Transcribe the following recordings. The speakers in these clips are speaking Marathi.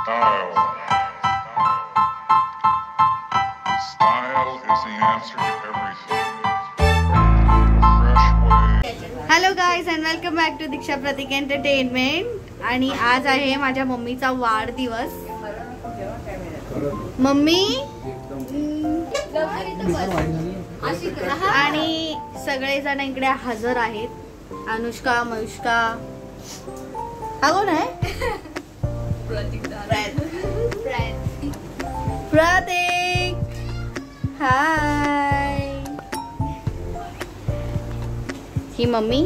Style. Style is the answer to everything. A fresh way. Hello guys and welcome back to Diksha Pratik entertainment. आणि आज आहे माझ्या मम्मीचा वाढदिवस. मम्मी आणि सगळेजण इकडे हजर आहेत. अनुष्का, मयुष्का, हा कोण आहे? प्रतीक. हाय. ही मम्मी,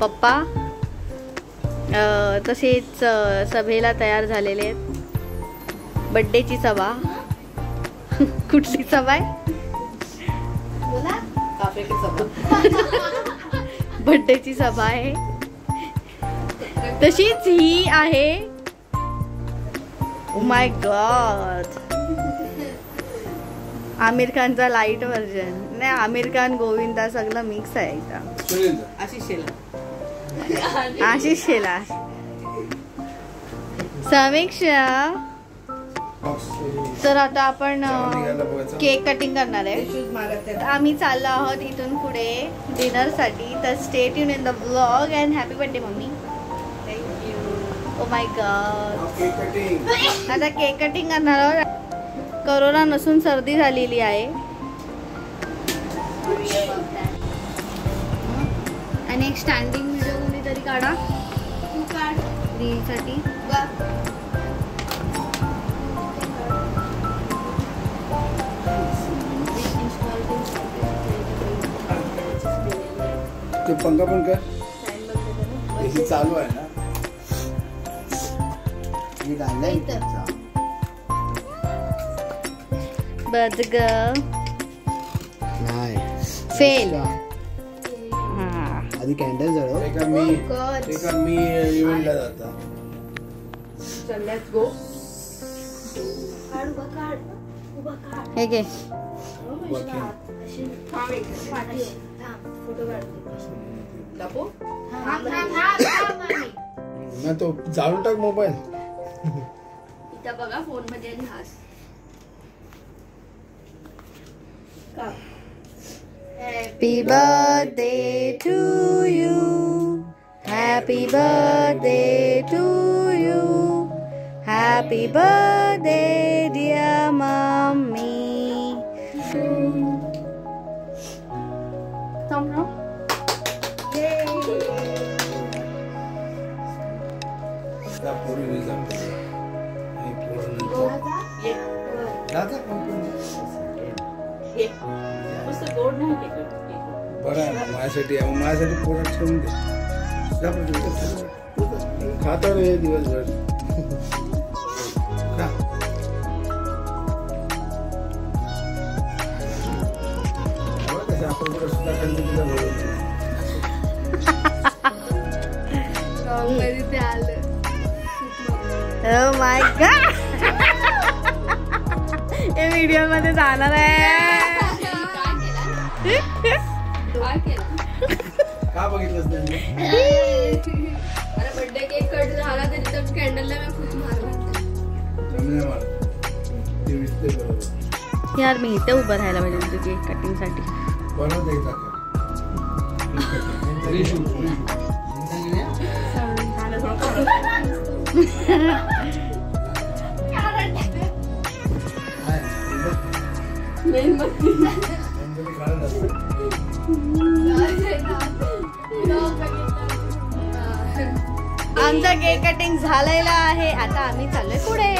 पप्पा, तसेच सभेला तयार झालेले आहेत. बड्डेची सभा. कुठली सभा आहे? बड्डेची सभा आहे. तशीच ही आहे. ओ माय गॉड, आमिर खानचा लाईट व्हर्जन. नाही, आमिर खान, गोविंदा सगळं मिक्स आहे इथं. आशिष शेला, समीक्षा. तर आता आपण केक कटिंग करणार आहे. तर आम्ही चाललो आहोत इथून पुढे डिनर साठी. तर stay tune in the vlog and happy birthday mummy. Oh my God. आता केक कटिंग करणार आहोत. कोरोना नसून सर्दी झालेली आहे. आणि एक स्टँडिंग व्हिडिओ कोणीतरी काढा रील साठी. ते पंखा पण कर. चालू आहे ना. बस ग. फेल. आधी कॅन्डल जळव. मी इव्हेंटला जाता. हे घे. तो जाळून टाक मोबाईल. इथं बघा फोन मध्ये हास. Happy birthday to you. Happy birthday to you. Happy birthday dear mommy. Come now. Yay. बरं आहे माझ्यासाठी. माझ्यासाठी पोरात ठेवून दे. खाता रे दिवसभर. आपण सुद्धा कंटिन्यू Oh my God. हे व्हिडिओ मध्ये जाणार आहे. का बघितलंस त्यांनी? अरे बर्थडे केक कट झाला तरी तर कॅन्डलला मी खूप मारला. यार मी इथे उभं राहायला पाहिजे होतं केक कटिंग साठी. आमचा केक कटिंग झालेला आहे. आता आम्ही चाललोय पुढे.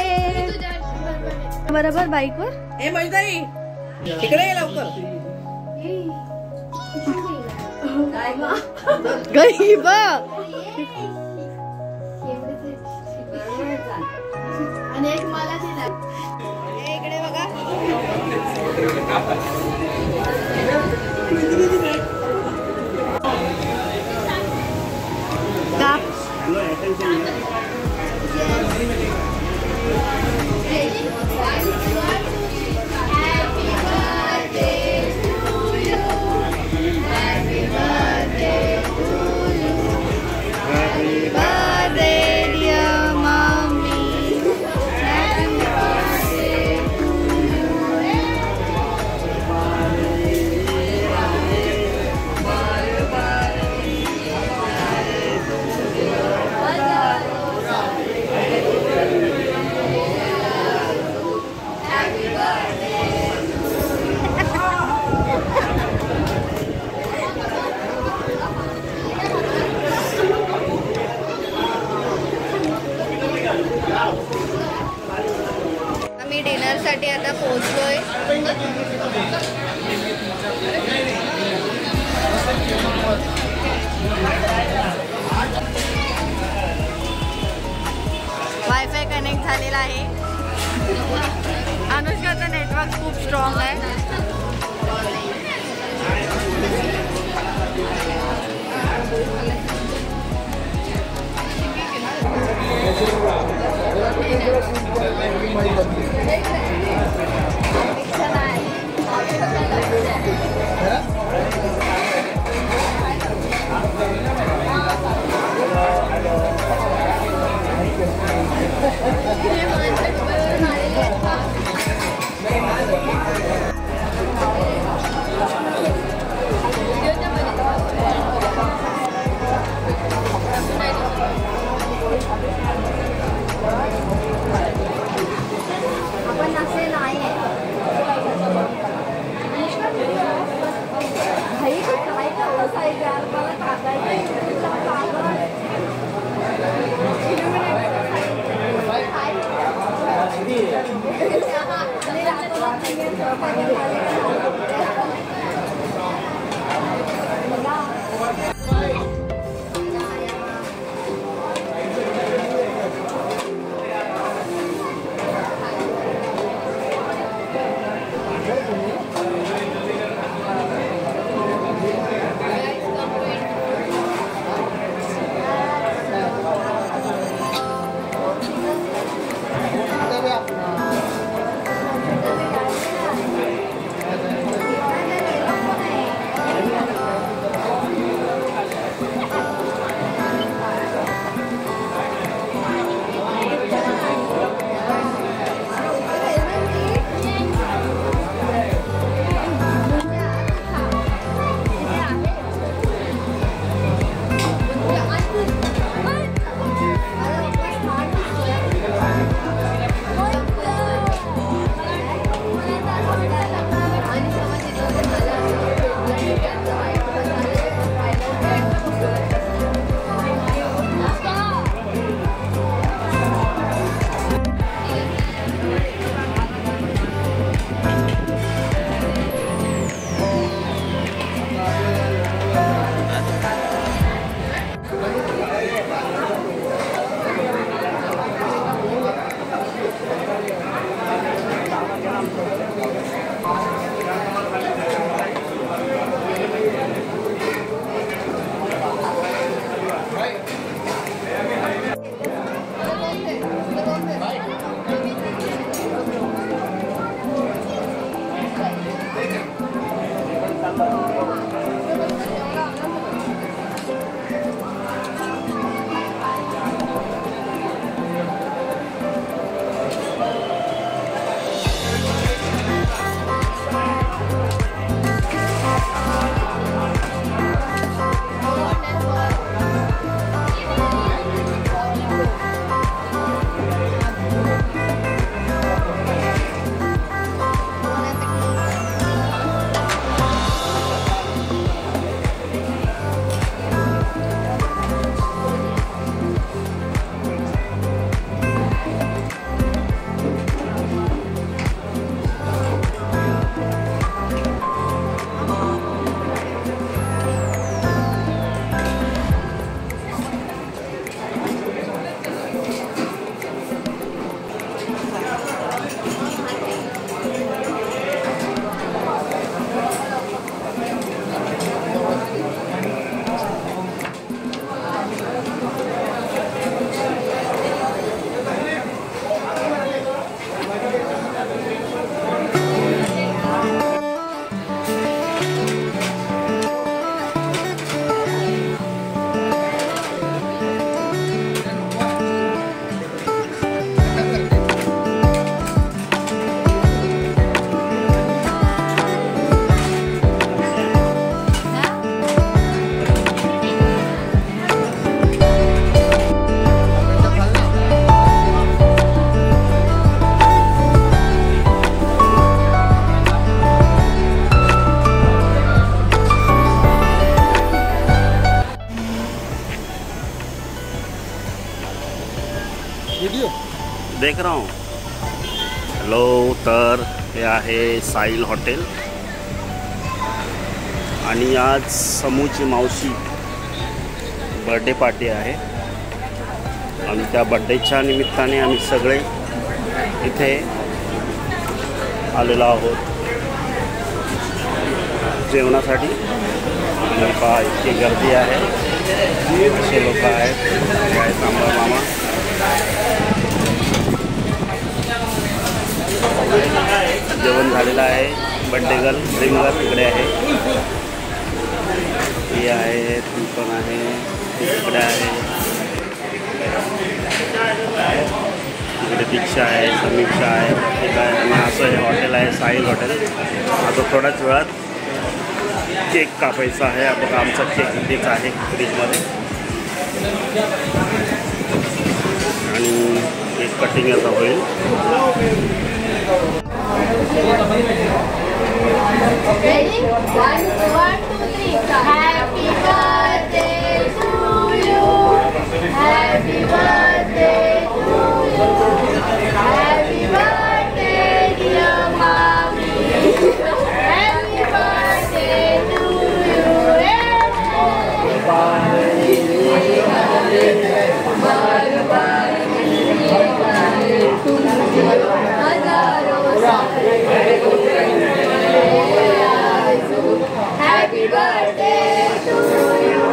बरोबर बाईकवर. ए मैदाई इकडे ये लवकर. गरीब आणि एक मला दिला. इकडे बघा. साठी आता पोहोचलोय. वायफाय कनेक्ट झालेला आहे. अनुष्काचं नेटवर्क खूप स्ट्रॉंग आहे. देख रहा हूँ हॅलो, तर हे आहे साहिल हॉटेल आणि आज समूची मावशी बर्थडे पार्टी आहे आणि त्या बर्थडेच्या निमित्ताने आम्ही सगळे इथे आलेलो आहोत जेवणासाठी. पहा इतकी गर्दी आहे, असे लोक आहेत. काय सांबा मामा जेवण झालेलं आहे. बड्डे गर्ल ड्रीम गर्ल इकडे आहे, ही आहे, ती पण आहे, इकडे आहे, इकडे दीक्षा आहे, समीक्षा आहे, ठीक आहे. आणि असं हे हॉटेल आहे साहिल हॉटेल. आता थोड्याच वेळात केक कापायचा आहे. आता आमचा केक इथेच आहे फ्रीजमध्ये आणि केक कटिंग आता होईल. Ready? 1, 2, 3. Happy birthday to you. Happy birthday to you. Happy birthday dear mommy. Happy birthday to you. Happy birthday to you.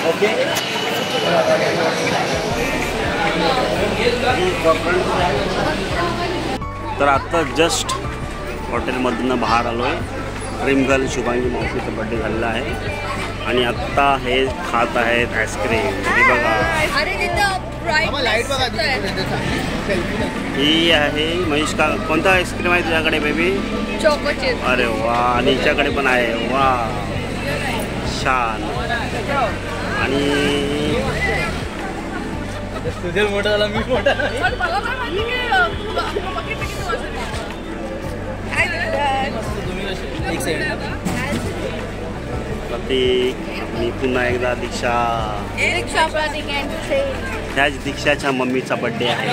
Okay, तर आत्ता जस्ट हॉटेलमधून बाहेर आलो आहे. ड्रीम गर्ल शुभांगी मावशीचा बड्डे झालेला आहे आणि आत्ता हे खात आहेत आईस्क्रीम. हे बघा, ही आहे महेश का. कोणता आईस्क्रीम आहे तुझ्याकडे बेबी? Choco chip. अरे वा, आणि हिच्याकडे पण आहे. वा, छान. आणि तुझे मोठा झाला, मी मोठा. प्रतीक आणि पुन्हा एकदा दीक्षा. त्याच दीक्षाच्या मम्मीचा बड्डे आहे.